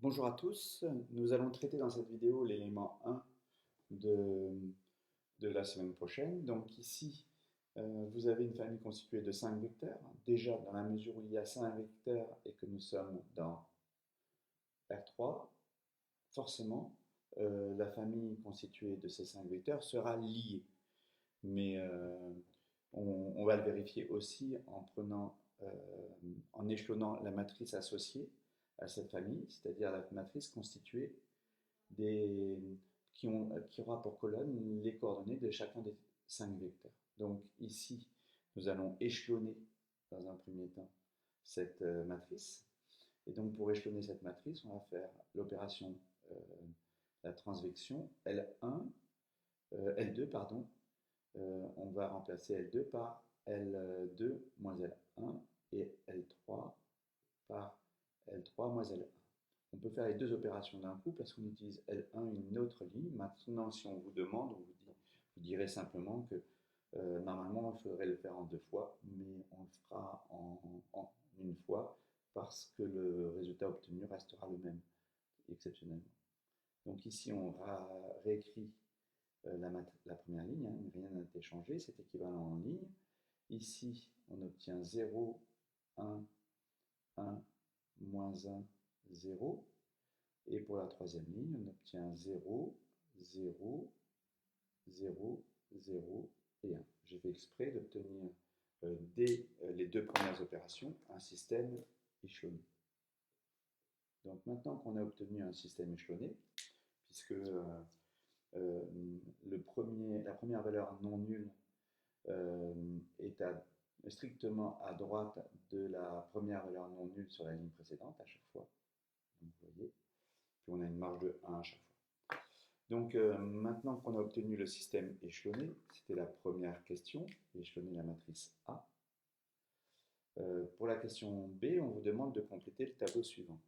Bonjour à tous, nous allons traiter dans cette vidéo l'élément 1 de, de la semaine prochaine. Donc ici, vous avez une famille constituée de 5 vecteurs. Déjà, dans la mesure où il y a 5 vecteurs et que nous sommes dans R3, forcément, la famille constituée de ces 5 vecteurs sera liée. Mais on va le vérifier aussi en échelonnant la matrice associée à cette famille, c'est-à-dire la matrice constituée des, qui aura pour colonne les coordonnées de chacun des 5 vecteurs. Donc ici, nous allons échelonner dans un premier temps cette matrice. Et donc pour échelonner cette matrice, on va faire l'opération, euh, la transvection L1, L2, pardon. On va remplacer L2 par L2 moins L1 et L3 par L3 moins L1. On peut faire les deux opérations d'un coup parce qu'on utilise L1 une autre ligne. Maintenant, si on vous demande, vous direz simplement que normalement, il faudrait le faire en 2 fois, mais on le fera en une fois parce que le résultat obtenu restera le même, exceptionnellement. Donc ici, on réécrit la première ligne, hein, rien n'a été changé, c'est équivalent en ligne. Ici, on obtient 0, 1, 1, moins 1, 0. Et pour la troisième ligne, on obtient 0, 0, 0, 0 et 1. J'ai fait exprès d'obtenir dès les deux premières opérations un système échelonné. Donc maintenant qu'on a obtenu un système échelonné, puisque la première valeur non nulle est strictement à droite de la première valeur non nulle sur la ligne précédente à chaque fois. Donc, vous voyez, puis on a une marge de 1 à chaque fois. Donc maintenant qu'on a obtenu le système échelonné, c'était la première question, échelonner la matrice A. Pour la question B, on vous demande de compléter le tableau suivant.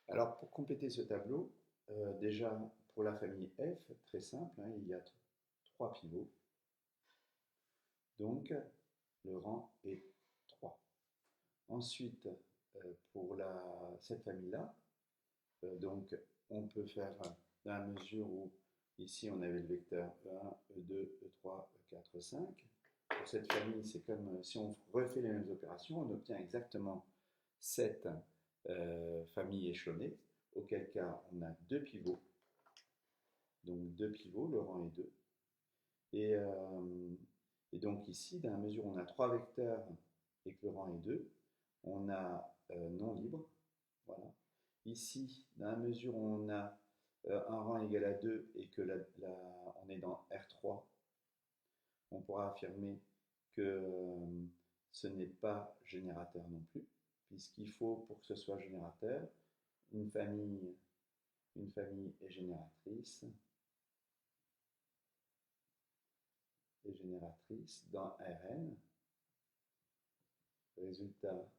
Alors pour compléter ce tableau, déjà pour la famille F, très simple, hein, il y a 3 pivots. Donc le rang est 3. Ensuite, pour cette famille-là, donc on peut faire, dans la mesure où ici on avait le vecteur E1, E2, E3, E4, E5. Pour cette famille, c'est comme si on refait les mêmes opérations, on obtient exactement cette famille échelonnée, auquel cas on a 2 pivots. Donc 2 pivots, le rang est 2. Et donc ici, dans la mesure où on a 3 vecteurs et que le rang est 2, on a non libre. Voilà. Ici, dans la mesure où on a un rang égal à 2 et que on est dans R3, on pourra affirmer que ce n'est pas générateur non plus, puisqu'il faut, pour que ce soit générateur, une famille est génératrice dans Rn. Résultat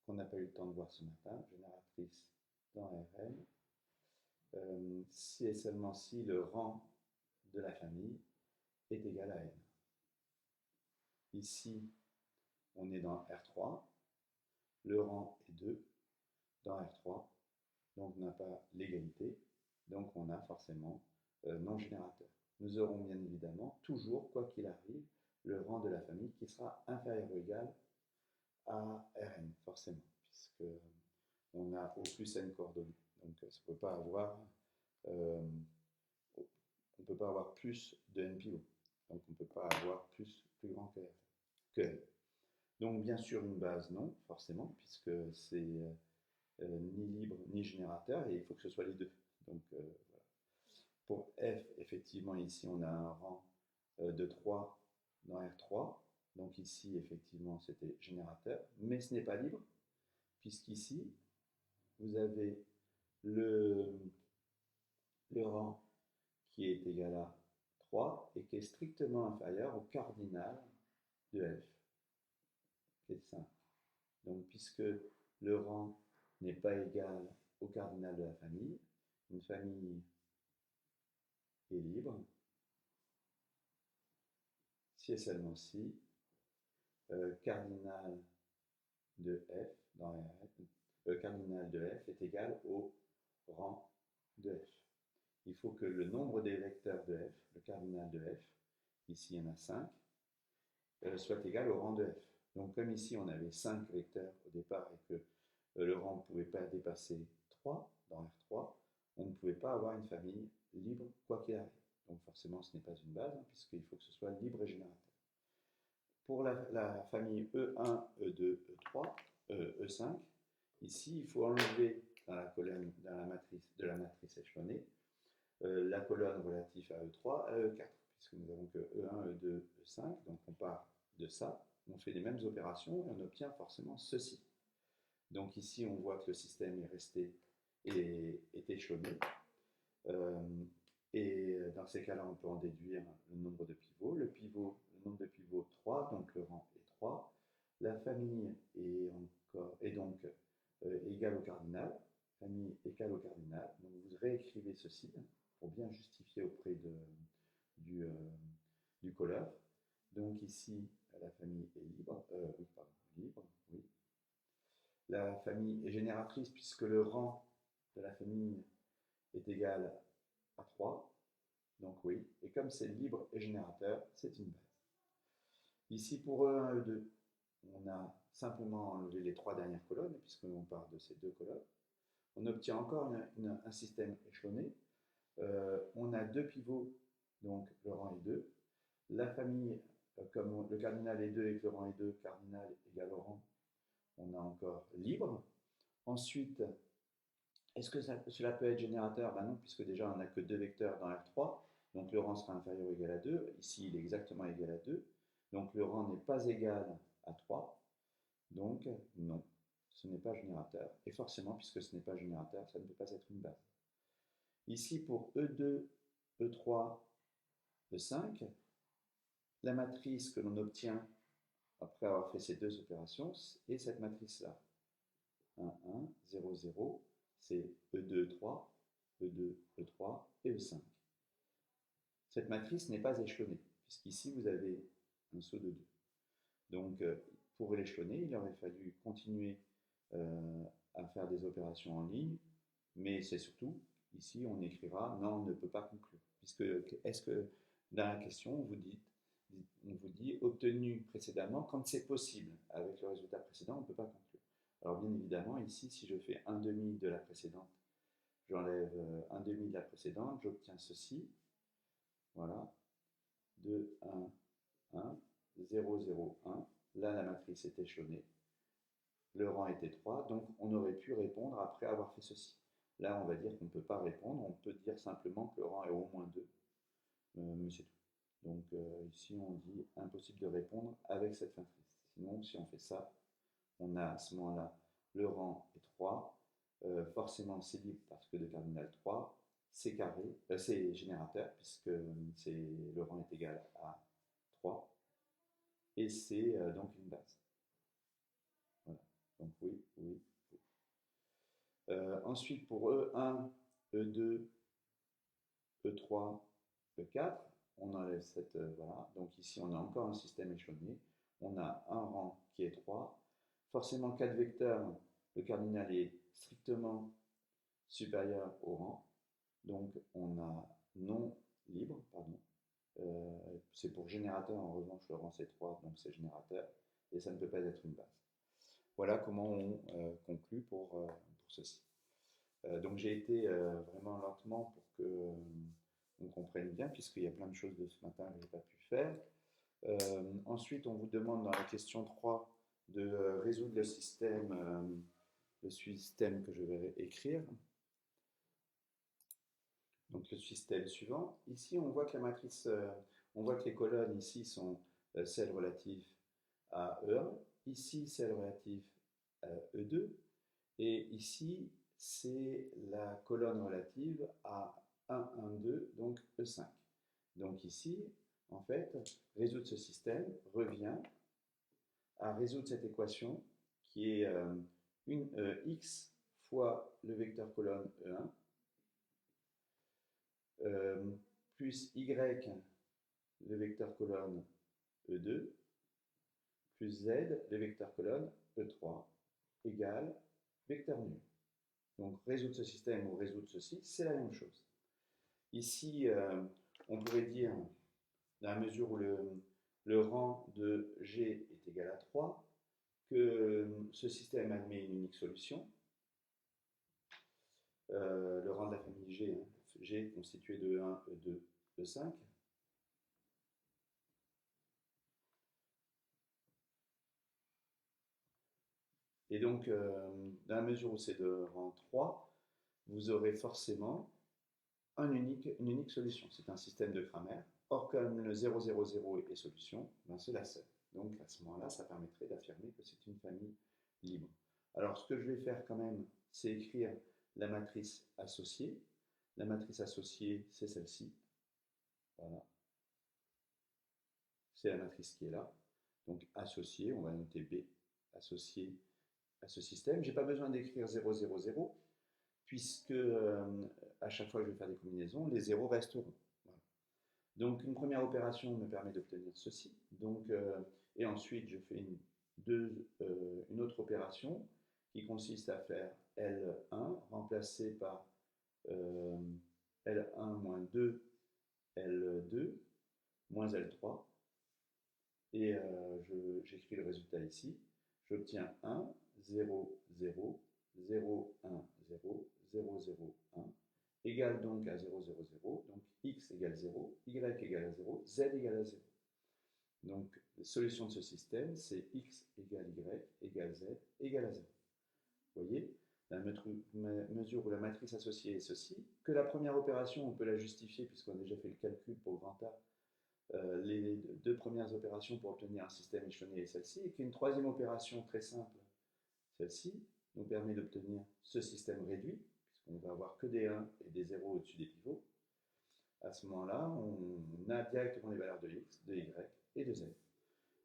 qu'on n'a pas eu le temps de voir ce matin, génératrice dans Rn, si et seulement si le rang de la famille est égal à n. Ici, on est dans R3, le rang est 2 dans R3, donc on n'a pas l'égalité, donc on a forcément non générateur. Nous aurons bien évidemment toujours, quoi qu'il arrive, le rang de la famille qui sera inférieur ou égal à Rn, forcément, puisque on a au plus n coordonnées. Donc on ne peut pas avoir plus de n pivots. Donc on ne peut pas avoir plus grand que n. Donc bien sûr une base non, forcément, puisque c'est ni libre ni générateur, et il faut que ce soit les deux. Donc voilà. Pour F, effectivement, ici on a un rang de 3 dans R3. Donc ici, effectivement, c'était générateur, mais ce n'est pas libre, puisqu'ici, vous avez le rang qui est égal à 3 et qui est strictement inférieur au cardinal de F, qui est 5. Donc, puisque le rang n'est pas égal au cardinal de la famille, une famille est libre si et seulement si cardinal de F dans Rn cardinal de f est égal au rang de f. Il faut que le nombre des vecteurs de f, le cardinal de f, ici il y en a 5, soit égal au rang de f. Donc comme ici on avait 5 vecteurs au départ et que le rang ne pouvait pas dépasser 3 dans R3, on ne pouvait pas avoir une famille libre quoi qu'il arrive. Donc forcément ce n'est pas une base, hein, puisqu'il faut que ce soit libre et générateur. Pour la famille E1, E2, E3, E5, ici il faut enlever dans la colonne de la matrice échelonnée la colonne relative à E3 à E4, puisque nous avons que E1, E2, E5, donc on part de ça, on fait les mêmes opérations et on obtient forcément ceci. Donc ici on voit que le système est resté et est échelonné. Et dans ces cas-là, on peut en déduire le nombre de pivots. Le nombre de pivots 3, donc le rang est 3. La famille est donc égale au cardinal. Famille égale au cardinal. Donc vous réécrivez ceci pour bien justifier auprès du colleur. Donc ici, la famille est libre. Oui, pardon, libre, oui. La famille est génératrice puisque le rang de la famille est égal à 3. Donc oui, et comme c'est libre et générateur, c'est une base. Ici pour E1, E2, on a simplement enlevé les 3 dernières colonnes, puisqu'on part de ces 2 colonnes. On obtient encore un système échelonné. On a 2 pivots, donc le rang est 2. La famille, comme le cardinal est 2 et que le rang est 2, cardinal égale au rang, on a encore libre. Ensuite, est-ce que cela peut être générateur? Ben non, puisque déjà on n'a que 2 vecteurs dans R3, donc le rang sera inférieur ou égal à 2. Ici, il est exactement égal à 2. Donc le rang n'est pas égal à 3. Donc non, ce n'est pas générateur. Et forcément, puisque ce n'est pas générateur, ça ne peut pas être une base. Ici, pour E2, E3, E5, la matrice que l'on obtient après avoir fait ces 2 opérations est cette matrice-là. 1, 1, 0, 0, c'est E2, E3, E2, E3 et E5. Cette matrice n'est pas échelonnée, puisqu'ici vous avez un saut de 2. Donc pour l'échelonner, il aurait fallu continuer à faire des opérations en ligne, mais c'est surtout, ici on écrira non, on ne peut pas conclure. Puisque est-ce que dans la question, on vous dit obtenu précédemment, quand c'est possible, avec le résultat précédent, on ne peut pas conclure. Alors bien évidemment, ici, si je fais 1/2 de la précédente, j'enlève 1/2 de la précédente, j'obtiens ceci. Voilà. 2, 1, 1, 0, 0, 1. Là, la matrice est échelonnée. Le rang était 3, donc on aurait pu répondre après avoir fait ceci. Là, on va dire qu'on ne peut pas répondre, on peut dire simplement que le rang est au moins 2, mais c'est tout. Donc ici, on dit impossible de répondre avec cette matrice. Sinon, si on fait ça, on a à ce moment-là, le rang est 3, forcément c'est libre parce que de cardinal 3, c'est carré, c'est générateur puisque le rang est égal à 3, et c'est donc une base. Voilà, donc oui, oui, oui. Ensuite pour E1, E2, E3, E4, on enlève cette, voilà, donc ici on a encore un système échelonné, on a un rang qui est 3, forcément 4 vecteurs, le cardinal est strictement supérieur au rang, donc on a non libre, pardon, c'est pour générateur, en revanche le rang c'est 3, donc c'est générateur, et ça ne peut pas être une base. Voilà comment on conclut pour ceci. Donc j'ai été vraiment lentement pour que on comprenne bien, puisqu'il y a plein de choses de ce matin que je n'ai pas pu faire. Ensuite, on vous demande dans la question 3 de résoudre le système que je vais écrire. Donc le système suivant. Ici, on voit que la matrice, on voit que les colonnes ici sont celles relatives à E1, ici celles relatives à E2, et ici c'est la colonne relative à 1, 1, 2, donc E5. Donc ici, en fait, résoudre ce système revient à résoudre cette équation qui est x fois le vecteur colonne E1 plus y le vecteur colonne E2 plus z le vecteur colonne E3 égale vecteur résoudre ce système ou résoudre ceci, c'est la même chose. Ici, on pourrait dire, dans la mesure où le rang de G est égal à 3, que ce système admet une unique solution. Le rang de la famille G, hein, G est constitué de 1, E2, E5. Et donc, dans la mesure où c'est de rang 3, vous aurez forcément une unique solution. C'est un système de Cramer. Or, comme le 0, 0, 0 est solution, ben c'est la seule. Donc, à ce moment-là, ça permettrait d'affirmer que c'est une famille libre. Alors, ce que je vais faire quand même, c'est écrire la matrice associée. La matrice associée, c'est celle-ci. Voilà. C'est la matrice qui est là. Donc, associée, on va noter B, associée à ce système. Je n'ai pas besoin d'écrire 0, 0, 0, puisque à chaque fois que je vais faire des combinaisons, les zéros resteront. Voilà. Donc une première opération me permet d'obtenir ceci. Donc, et ensuite, je fais une autre opération qui consiste à faire L1 remplacé par L1 moins 2, L2 moins L3. Et j'écris le résultat ici. J'obtiens 1, 0, 0, 0, 1, 0, 0, 0, 1, égale donc à 0, 0, 0, donc x égale 0, y égale à 0, z égale à 0. Donc, la solution de ce système, c'est x égale y égale z égale à 0. Vous voyez, la mesure où la matrice associée est ceci, que la première opération, on peut la justifier puisqu'on a déjà fait le calcul pour grand A, les deux premières opérations pour obtenir un système échelonné est celle-ci, et qu'une troisième opération très simple, celle-ci, nous permet d'obtenir ce système réduit, puisqu'on va avoir que des 1 et des 0 au-dessus des pivots. À ce moment-là, on a directement les valeurs de x, de y et de z.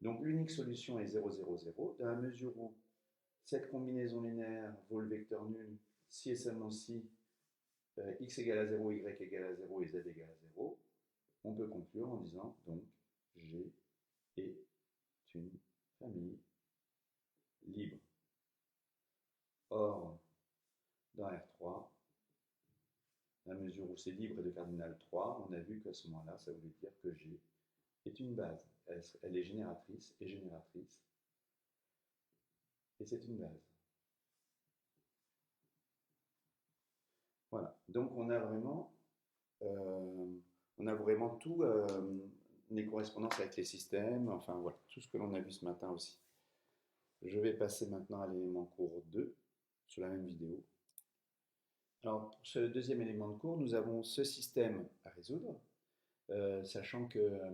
Donc l'unique solution est 0, 0, 0, dans la mesure où cette combinaison linéaire vaut le vecteur nul si et seulement si x égale à 0, y égale à 0 et z égale à 0. On peut conclure en disant donc G est une famille libre. Or, dans R3, à mesure où c'est libre et de cardinal 3, on a vu qu'à ce moment-là, ça voulait dire que G est une base. Elle est génératrice, et c'est une base. Voilà, donc on a vraiment tout, les correspondances avec les systèmes, enfin voilà, tout ce que l'on a vu ce matin aussi. Je vais passer maintenant à l'élément cours 2, sur la même vidéo. Alors, pour ce deuxième élément de cours, nous avons ce système à résoudre, sachant qu'il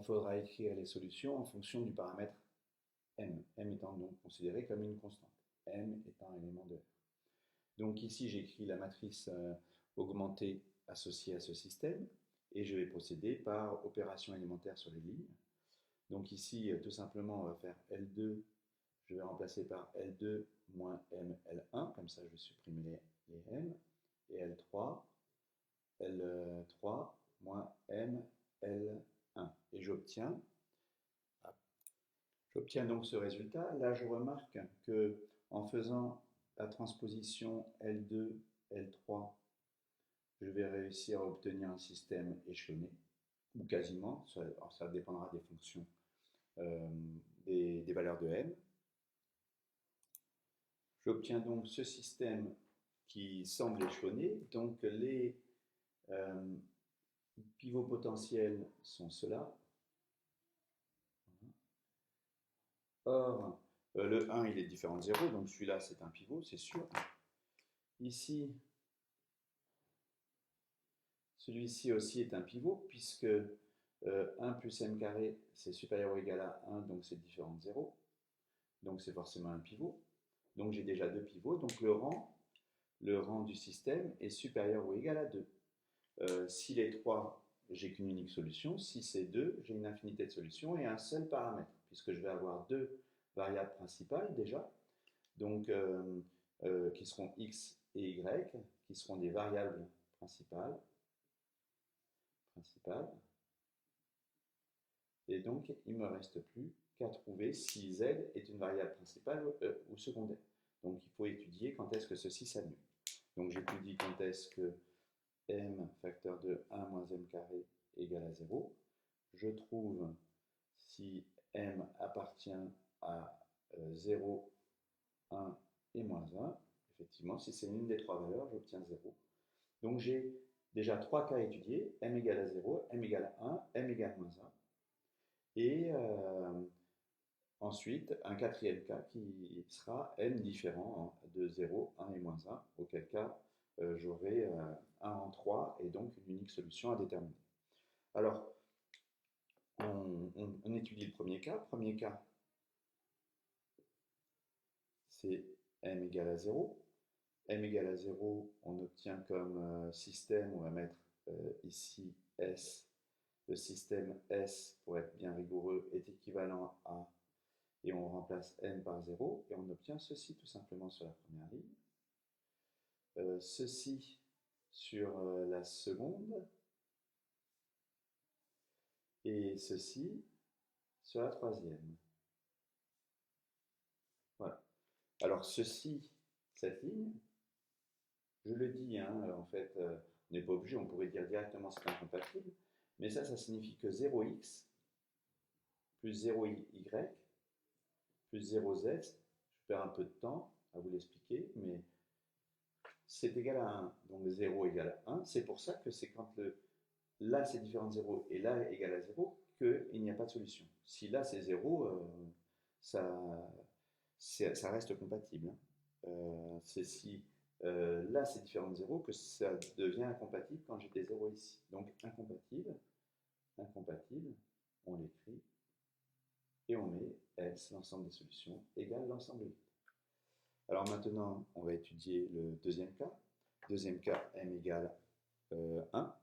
faudra écrire les solutions en fonction du paramètre m, m étant donc considéré comme une constante, m étant un élément de R. Donc ici, j'écris la matrice augmentée associée à ce système, et je vais procéder par opération élémentaire sur les lignes. Donc ici, tout simplement, on va faire L2, je vais remplacer par L2 moins M, L1, comme ça je vais supprimer les M, et L3 moins M, L1. Et j'obtiens donc ce résultat. Là, je remarque que en faisant la transposition L2, L3, je vais réussir à obtenir un système échelonné, ou quasiment, ça dépendra des fonctions, des valeurs de M. J'obtiens donc ce système qui semble échelonné, donc les pivots potentiels sont ceux-là. Or, le 1 il est différent de 0, donc celui-là c'est un pivot, c'est sûr. Ici, celui-ci aussi est un pivot, puisque 1 plus m carré c'est supérieur ou égal à 1, donc c'est différent de 0. Donc c'est forcément un pivot. Donc j'ai déjà deux pivots, donc le rang du système est supérieur ou égal à 2. S'il est 3, j'ai qu'une unique solution. Si c'est 2, j'ai une infinité de solutions et un seul paramètre, puisque je vais avoir deux variables principales déjà, donc qui seront x et y, qui seront des variables principales. Et donc, il ne me reste plus qu'à trouver si z est une variable principale ou secondaire. Donc, il faut étudier quand est-ce que ceci s'annule. Donc j'étudie quand est-ce que m facteur de 1 moins m carré égale à 0. Je trouve si m appartient à 0, 1 et moins 1. Effectivement, si c'est l'une des trois valeurs, j'obtiens 0. Donc j'ai déjà trois cas étudiés, m égale à 0, m égale à 1, m égale à moins 1. Et ensuite, un quatrième cas qui sera m différent de 0, 1 et moins 1, auquel cas j'aurai 1 en 3 et donc une unique solution à déterminer. Alors, on étudie le premier cas. Premier cas, c'est m égale à 0. M égale à 0, on obtient comme système, on va mettre ici S. Le système S, pour être bien rigoureux, est équivalent à, et on remplace n par 0, et on obtient ceci tout simplement sur la première ligne. Ceci sur la seconde, et ceci sur la troisième. Voilà. Alors ceci, cette ligne, je le dis, hein, en fait, on n'est pas obligé, on pourrait dire directement c'est incompatible, mais ça signifie que 0x plus 0y plus 0z, je perds un peu de temps à vous l'expliquer, mais c'est égal à 1, donc 0 égale à 1, c'est pour ça que c'est quand là c'est différent de 0 et là égal à 0 qu'il n'y a pas de solution. Si là c'est 0, ça reste compatible. C'est si là c'est différent de 0 que ça devient incompatible quand j'ai des 0 ici. Donc incompatible, on l'écrit et on met S, l'ensemble des solutions, égale l'ensemble vide. Alors maintenant, on va étudier le deuxième cas. Deuxième cas, m égale 1.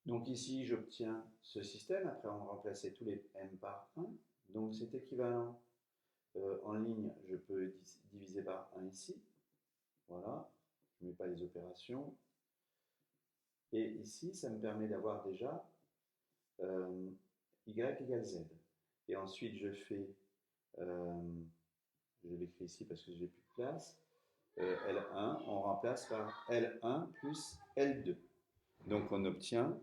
Donc ici, j'obtiens ce système. Après, on va remplacer tous les m par 1. Donc c'est équivalent. En ligne, je peux diviser par 1 ici. Voilà. Je ne mets pas les opérations. Et ici, ça me permet d'avoir déjà y égale z. Et ensuite, je fais, je l'écris ici parce que je n'ai plus de place, L1, on remplace par L1 plus L2. Donc on obtient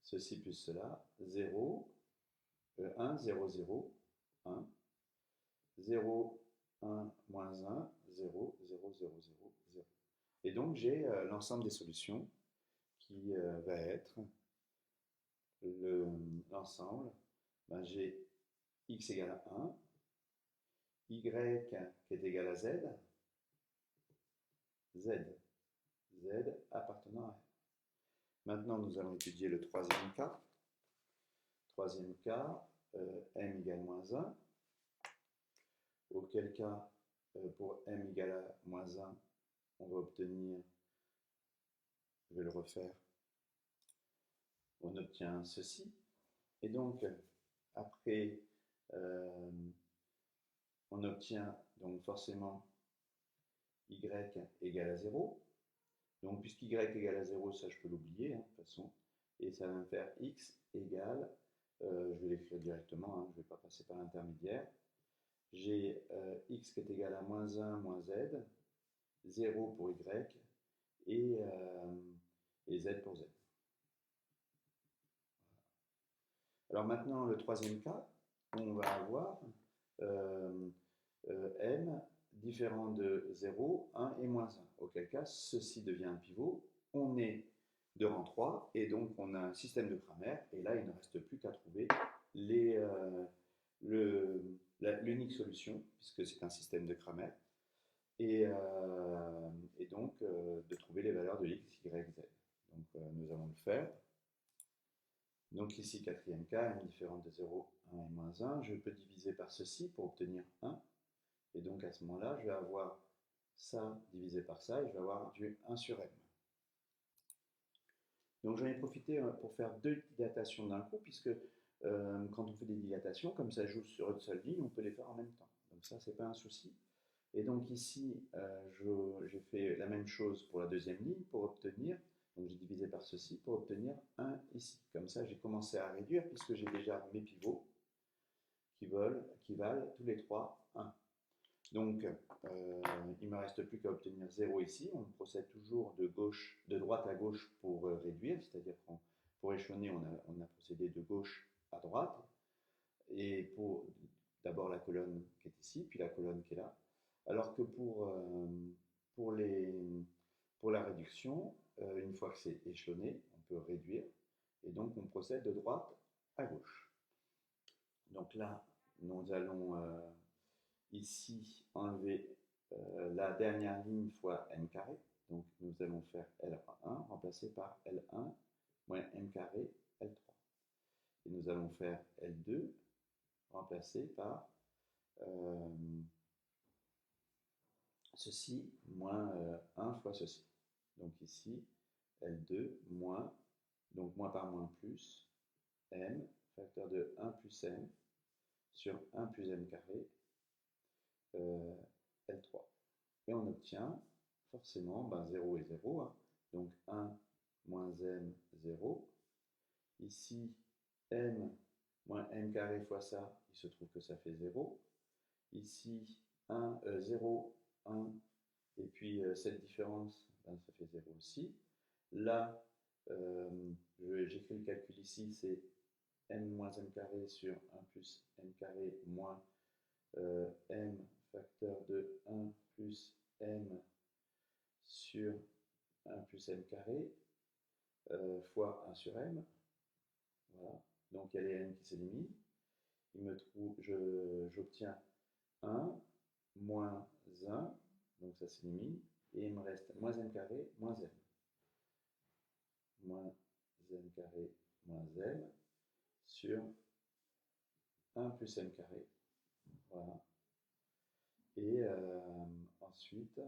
ceci plus cela, 0, 1, 0, 0, 1, 0, 1, moins 1, 0, 0, 0, 0, 0. Et donc j'ai l'ensemble des solutions qui va être l'ensemble. Ben, j'ai x égale à 1, y qui est égal à z, z appartenant à r. Maintenant, nous allons étudier le troisième cas. Troisième cas, m égale moins 1, auquel cas, pour m égale à moins 1, on va obtenir, je vais le refaire, on obtient ceci. Et donc, après, on obtient donc forcément y égale à 0. Donc, puisqu'y égale à 0, ça je peux l'oublier, hein, de toute façon. Et ça va me faire x égale, je vais l'écrire directement, hein, je ne vais pas passer par l'intermédiaire. J'ai x qui est égal à moins 1 moins z, 0 pour y et z pour z. Alors maintenant, le troisième cas, on va avoir m différent de 0, 1 et moins 1. Auquel cas, ceci devient un pivot. On est de rang 3 et donc on a un système de Cramer. Et là, il ne reste plus qu'à trouver l'unique solution, puisque c'est un système de Cramer. Et donc de trouver les valeurs de x, y, z. Donc nous allons le faire. Donc ici, quatrième cas, m différent de 0, 1 et moins 1. Je peux diviser par ceci pour obtenir 1. Et donc à ce moment-là, je vais avoir ça divisé par ça et je vais avoir du 1 sur m. Donc j'en ai profité pour faire deux dilatations d'un coup, puisque quand on fait des dilatations, comme ça joue sur une seule ligne, on peut les faire en même temps. Donc ça, c'est pas un souci. Et donc ici, j'ai fait la même chose pour la deuxième ligne pour obtenir, donc j'ai divisé par ceci pour obtenir 1 ici. Comme ça, j'ai commencé à réduire puisque j'ai déjà mes pivots qui valent tous les trois 1. Donc, il ne me reste plus qu'à obtenir 0 ici. On procède toujours de droite à gauche pour réduire, c'est-à-dire que pour échelonner, on a procédé de gauche à droite. Et pour d'abord la colonne qui est ici, puis la colonne qui est là. Alors que pour, pour la réduction, une fois que c'est échelonné, on peut réduire. Et donc, on procède de droite à gauche. Donc là, nous allons ici enlever la dernière ligne fois m carré. Donc nous allons faire L1 remplacé par L1 moins m carré L3. Et nous allons faire L2 remplacé par ceci moins 1 fois ceci. Donc ici, L2 moins, donc moins par moins plus, m, facteur de 1 plus m sur 1 plus m carré, L3. Et on obtient forcément 0 et 0. Hein. Donc 1 moins m, 0. Ici, m moins m carré fois ça, il se trouve que ça fait 0. Ici, 0, 1, et puis cette différence, ça fait 0 aussi. Là, j'écris le calcul ici, c'est m moins m carré sur 1 plus m carré moins m facteur de 1 plus m sur 1 plus m carré fois 1 sur m. Voilà. Donc il y a les m qui s'éliminent. J'obtiens 1 moins 1, donc ça s'élimine, et il me reste moins m carré moins m. Moins m carré moins m sur 1 plus m carré. Voilà. Et ensuite,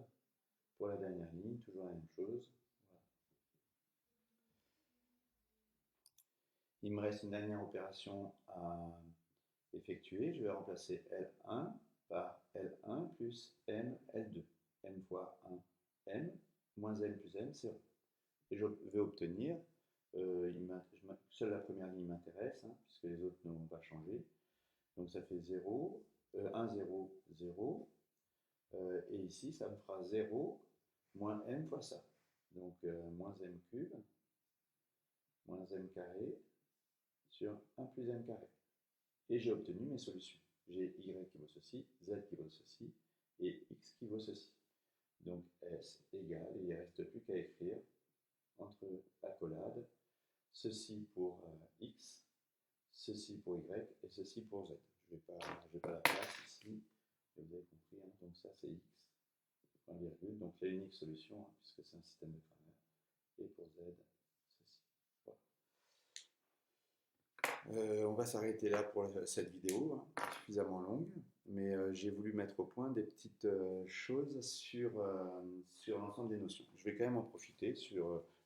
pour la dernière ligne, toujours la même chose. Voilà. Il me reste une dernière opération à effectuer. Je vais remplacer L1 par L1 plus M, L2. M fois 1, M, moins M plus M, c'est 0. Et je vais obtenir, seule la première ligne m'intéresse, hein, puisque les autres ne vont pas changer. Donc ça fait 0, 1, 0, 0. Et ici, ça me fera 0 moins m fois ça. Donc moins m cube, moins m carré sur 1 plus m carré. Et j'ai obtenu mes solutions. J'ai y qui vaut ceci, z qui vaut ceci, et x qui vaut ceci. Donc s égale, et il ne reste plus qu'à écrire entre accolades, ceci pour x, ceci pour y, et ceci pour z. Je vais pas la place ici, vous avez compris, hein, donc ça c'est x, point virgule, donc la unique solution, hein, puisque c'est un système de Cramer, et pour z, ceci. Voilà. On va s'arrêter là pour cette vidéo, hein, suffisamment longue, mais j'ai voulu mettre au point des petites choses sur l'ensemble des notions. Je vais quand même en profiter, je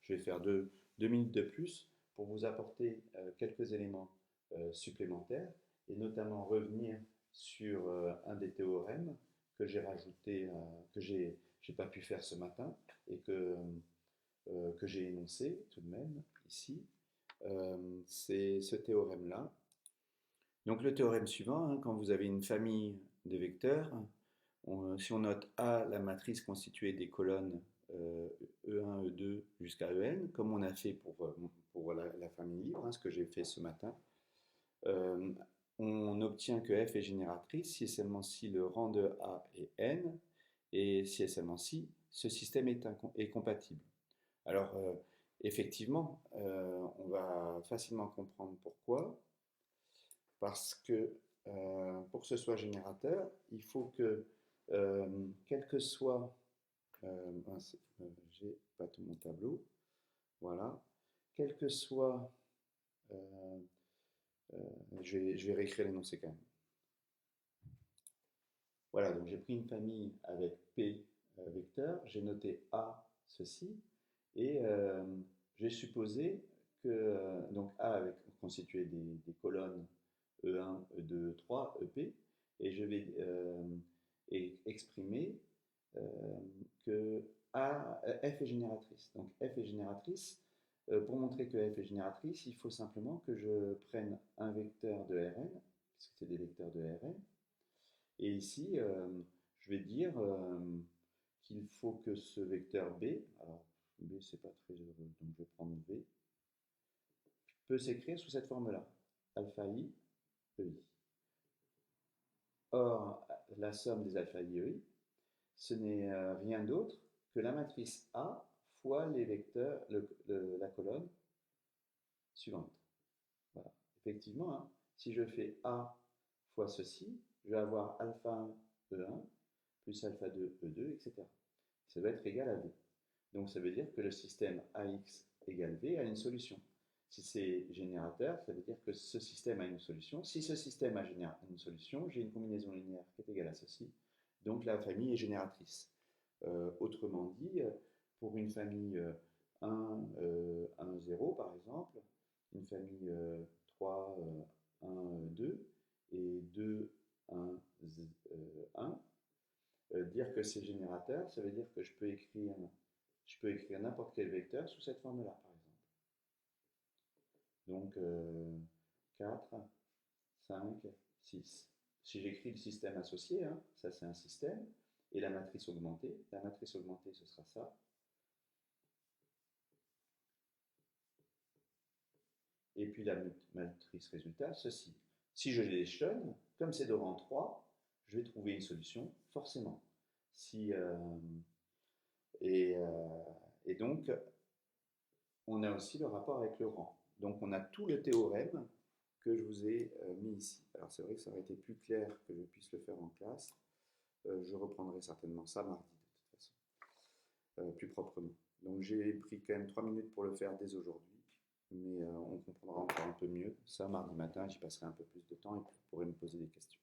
vais faire deux minutes de plus pour vous apporter quelques éléments supplémentaires, et notamment revenir sur un des théorèmes que j'ai rajouté, que j'ai pas pu faire ce matin, et que j'ai énoncé tout de même ici. C'est ce théorème-là. Donc le théorème suivant, hein, quand vous avez une famille de vecteurs, si on note A, la matrice constituée des colonnes E1, E2 jusqu'à En, comme on a fait pour la famille libre, hein, ce que j'ai fait ce matin, on obtient que F est génératrice si et seulement si le rang de A est N, et si et seulement si ce système est compatible. Alors, effectivement, on va facilement comprendre pourquoi. Parce que pour que ce soit générateur, il faut que, quel que soit, j'ai pas tout mon tableau, voilà, quel que soit, je vais réécrire l'énoncé quand même. Voilà, donc j'ai pris une famille avec P vecteurs, j'ai noté A ceci, et j'ai supposé que donc A avec constitué des colonnes E1, E2, E3, EP, et je vais exprimer que F est génératrice. Donc F est génératrice. Pour montrer que F est génératrice, il faut simplement que je prenne un vecteur de Rn, puisque c'est des vecteurs de Rn, et ici, je vais dire qu'il faut que ce vecteur B, alors B c'est pas très heureux, donc je vais prendre V, peut s'écrire sous cette forme-là, alpha I, EI. Or, la somme des alpha I, EI, ce n'est rien d'autre que la matrice A fois les vecteurs, la colonne suivante. Voilà. Effectivement, hein, si je fais A fois ceci, je vais avoir alpha 1 E1 plus alpha 2 E2, etc. Ça doit être égal à V. Donc ça veut dire que le système AX égale V a une solution. Si c'est générateur, ça veut dire que ce système a une solution. Si ce système a une solution, j'ai une combinaison linéaire qui est égale à ceci. Donc la famille est génératrice. Autrement dit, pour une famille 1, 1, 0 par exemple, une famille 3, 1, 2 et 2, 1, 1, dire que c'est générateur, ça veut dire que je peux écrire n'importe quel vecteur sous cette forme-là, par exemple. Donc 4, 5, 6. Si j'écris le système associé, hein, ça c'est un système, et la matrice augmentée ce sera ça. Et puis la matrice résultat, ceci. Si je l'échelonne, comme c'est de rang 3, je vais trouver une solution, forcément. Si, et donc, on a aussi le rapport avec le rang. Donc, on a tout le théorème que je vous ai mis ici. Alors, c'est vrai que ça aurait été plus clair que je puisse le faire en classe. Je reprendrai certainement ça mardi, de toute façon, plus proprement. Donc, j'ai pris quand même 3 minutes pour le faire dès aujourd'hui, mais on comprendra encore un peu mieux. Ça, mardi matin, j'y passerai un peu plus de temps et vous pourrez me poser des questions.